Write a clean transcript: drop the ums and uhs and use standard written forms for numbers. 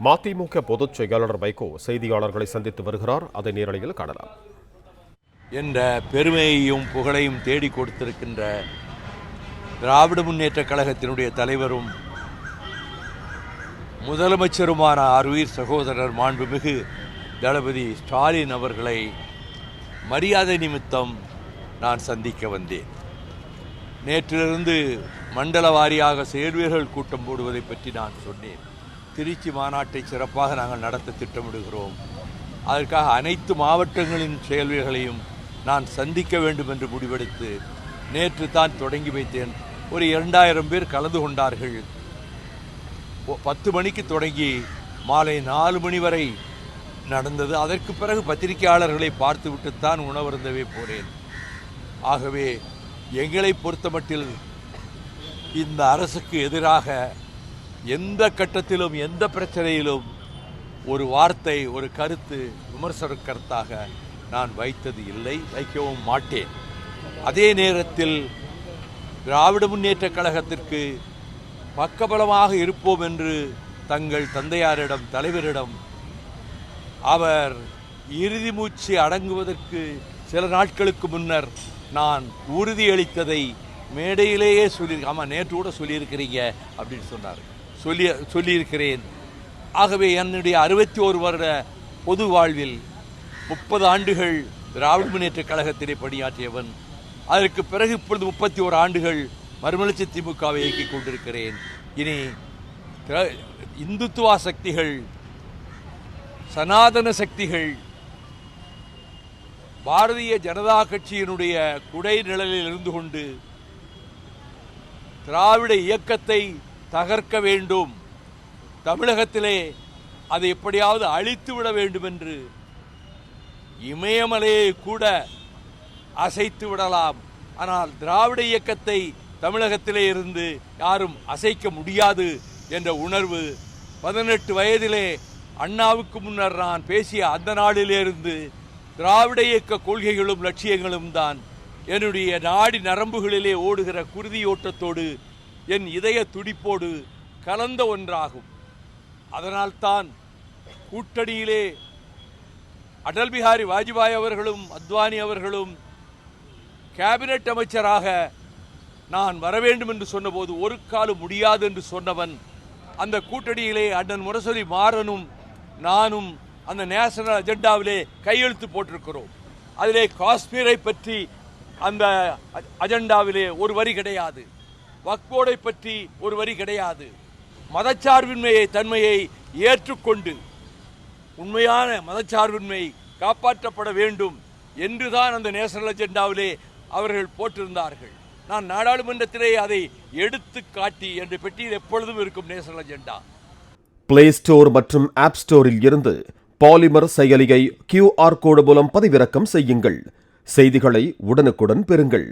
மதிமுக பொதுச் செயலாளர் வைகோ செய்தியாளர்களை சந்தித்து வருகிறார். அதை நேரலையில் காணலாம். என்ற பெருமையையும் புகழையும் தேடி கொடுத்திருக்கின்ற திராவிட முன்னேற்ற கழகத்தினுடைய தலைவரும் முதலமைச்சருமான ஆருயிர் சகோதரர் மாண்புமிகு தளபதி ஸ்டாலின் அவர்களை மரியாதை நிமித்தம் நான் சந்திக்க வந்தேன். நேற்றிலிருந்து மண்டல வாரியாக செயல்வீரர்கள் கூட்டம் போடுவதை பற்றி நான் சொன்னேன். திருச்சி மாநாட்டை சிறப்பாக நாங்கள் நடத்த திட்டமிடுகிறோம். அதற்காக அனைத்து மாவட்டங்களின் செயல்வீரர்களையும் நான் சந்திக்க வேண்டும் என்று முடிவெடுத்து நேற்று தான் தொடங்கி வைத்தேன். ஒரு 2000 பேர் கலந்து கொண்டார்கள். 10 மணிக்கு தொடங்கி மாலை 4 மணி வரை நடந்தது. அதற்கு பிறகு பத்திரிகையாளர்களை பார்த்துவிட்டுத்தான் உணவருந்தவே போனேன். ஆகவே எங்களை பொறுத்தமட்டில் இந்த அரசுக்கு எதிராக எந்த கட்டத்திலும் எந்த பிரச்சனையிலும் ஒரு வார்த்தை, ஒரு கருத்து, விமர்சன கருத்தாக நான் வைத்தது இல்லை, வைக்கவும் மாட்டேன். அதே நேரத்தில் திராவிட முன்னேற்ற கழகத்திற்கு பக்கபலமாக இருப்போம் என்று தங்கள் தந்தையாரிடம், தலைவரிடம் அவர் இறுதி மூச்சு அடங்குவதற்கு சில நாட்களுக்கு முன்னர் நான் உறுதியளித்ததை மேடையிலேயே ஆமாம் நேற்று கூட சொல்லியிருக்கிறீங்க அப்படின்னு சொன்னார். சொல்லியிருக்கிறேன். ஆகவே என்னுடைய 61 வருட பொது வாழ்வில் 30 ஆண்டுகள் திராவிட முன்னேற்ற கழகத்திலே பணியாற்றியவன். அதற்கு பிறகு இப்பொழுது 31 ஆண்டுகள் மறுமலர்ச்சி திமுகவை இயக்கிக் கொண்டிருக்கிறேன். இனி இந்துத்துவா சக்திகள், சனாதன சக்திகள் பாரதிய ஜனதா கட்சியினுடைய குடை நிழலில் இருந்து கொண்டு திராவிட இயக்கத்தை தகர்க்க வேண்டும், தமிழகத்திலே அதை எப்படியாவது அழித்து விட வேண்டும் என்று இமயமலையை கூட அசைத்து விடலாம். ஆனால் திராவிட இயக்கத்தை தமிழகத்திலே இருந்து யாரும் அசைக்க முடியாது என்ற உணர்வு 18 வயதிலே அண்ணாவுக்கு முன்னர் நான் பேசிய அந்த நாளிலிருந்து திராவிட இயக்க கொள்கைகளும் லட்சியங்களும் தான் என்னுடைய நாடி நரம்புகளிலே ஓடுகிற குருதியோட்டத்தோடு என் இதய துடிப்போடு கலந்த ஒன்றாகும். அதனால்தான் கூட்டணியிலே அடல் பிஹாரி வாஜ்பாய் அவர்களும் அத்வானி அவர்களும் கேபினெட் அமைச்சராக நான் வர வேண்டும் என்று சொன்னபோது ஒரு காலம் முடியாது என்று சொன்னவன். அந்த கூட்டணியிலே அண்ணன் முரசொலி மாறனும் நானும் அந்த நேஷனல் அஜெண்டாவிலே கையெழுத்து போட்டிருக்கிறோம். அதிலே காஷ்மீரை பற்றி அந்த அஜெண்டாவிலே ஒரு வரி கிடையாது, வக்ஃபோர்டை பற்றி ஒரு வரி கிடையாது. மதச்சார்பின்மையை தன்மையை ஏற்றுக்கொண்டு உண்மையான மதச்சார்பின்மை காப்பாற்றப்பட வேண்டும் என்றுதான் அந்த நேஷனல் அஜெண்டாவிலே அவர்கள் போட்டிருந்தார்கள். நான் நாடாளுமன்றத்திலே அதை எடுத்து காட்டி என்ற பெட்டியில் எப்பொழுதும் இருக்கும் நேஷனல் அஜெண்டா. பிளே ஸ்டோர் மற்றும் ஆப் ஸ்டோரில் இருந்து பாலிமர் செயலியை QR கோடு மூலம் பதிவிறக்கம் செய்யுங்கள். செய்திகளை உடனுக்குடன் பெறுங்கள்.